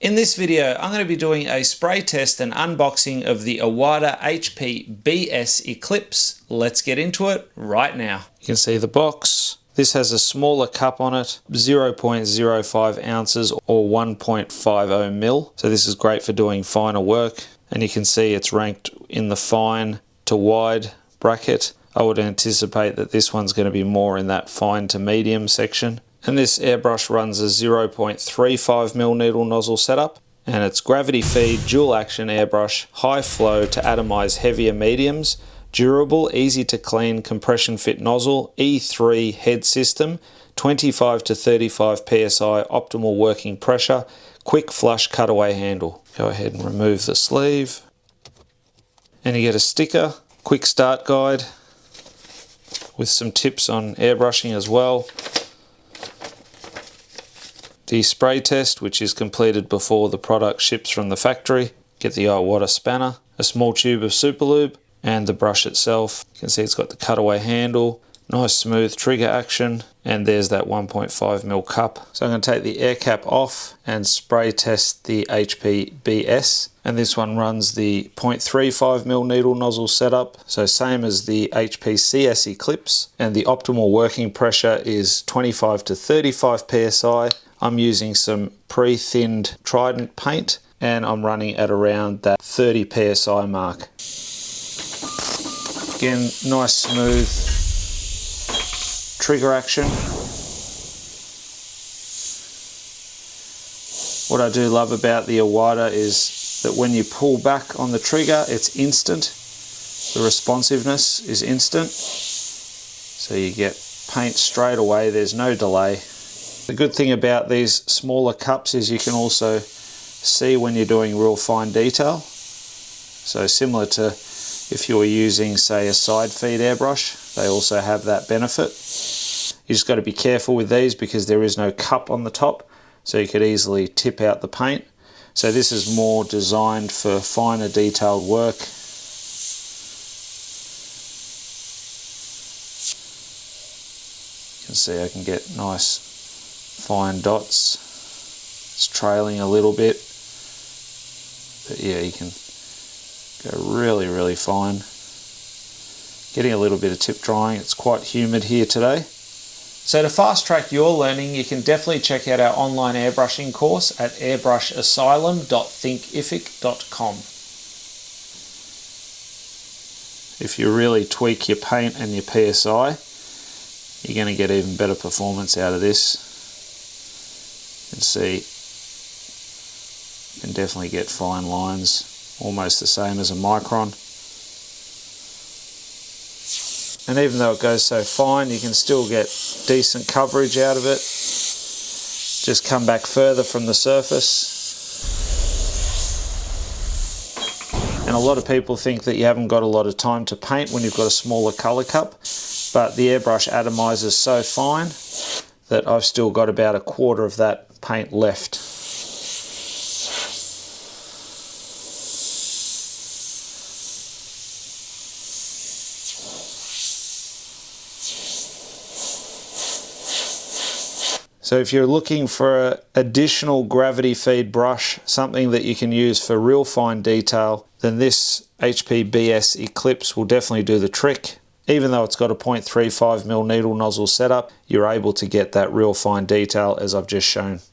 In this video, I'm going to be doing a spray test and unboxing of the Iwata HP.BS Eclipse. Let's get into it right now. You can see the box. This has a smaller cup on it, 0.05 ounces or 1.50 mil. So this is great for doing finer work. And you can see it's ranked in the fine to wide bracket. I would anticipate that this one's going to be more in that fine to medium section. And this airbrush runs a 0.35mm needle nozzle setup, and it's gravity feed dual action airbrush, high flow to atomize heavier mediums, durable, easy to clean compression fit nozzle, E3 head system, 25 to 35 psi optimal working pressure, quick flush cutaway handle. Go ahead and remove the sleeve, and you get a sticker, quick start guide with some tips on airbrushing as well. The spray test, which is completed before the product ships from the factory. Get the Iwata spanner, a small tube of super lube, and the brush itself. You can see it's got the cutaway handle, nice smooth trigger action, and there's that 1.5mm cup. So I'm going to take the air cap off and spray test the HP.BS. And this one runs the 0.35mm needle nozzle setup, so same as the HP.CS Eclipse, and the optimal working pressure is 25 to 35 psi. I'm using some pre-thinned Trident paint, and I'm running at around that 30 psi mark. Again, nice smooth trigger action. What I do love about the Iwata is that when you pull back on the trigger, it's instant. The responsiveness is instant. So you get paint straight away, there's no delay. The good thing about these smaller cups is you can also see when you're doing real fine detail. So similar to if you were using, say, a side feed airbrush, they also have that benefit. You just got to be careful with these because there is no cup on the top, so you could easily tip out the paint. So this is more designed for finer detailed work. You can see I can get nice fine dots. It's trailing a little bit, but yeah, you can go really fine. Getting a little bit of tip drying. It's quite humid here today. So to fast track your learning, you can definitely check out our online airbrushing course at airbrushasylum.thinkific.com. If you really tweak your paint and your PSI, you're going to get even better performance out of this. You can see you can definitely get fine lines, almost the same as a micron. And even though it goes so fine, you can still get decent coverage out of it. Just come back further from the surface. And a lot of people think that you haven't got a lot of time to paint when you've got a smaller color cup, but the airbrush atomizes so fine that I've still got about a quarter of that paint left. So if you're looking for an additional gravity feed brush, something that you can use for real fine detail, then this HP.BS Eclipse will definitely do the trick. Even though it's got a 0.35mm needle nozzle setup, you're able to get that real fine detail as I've just shown.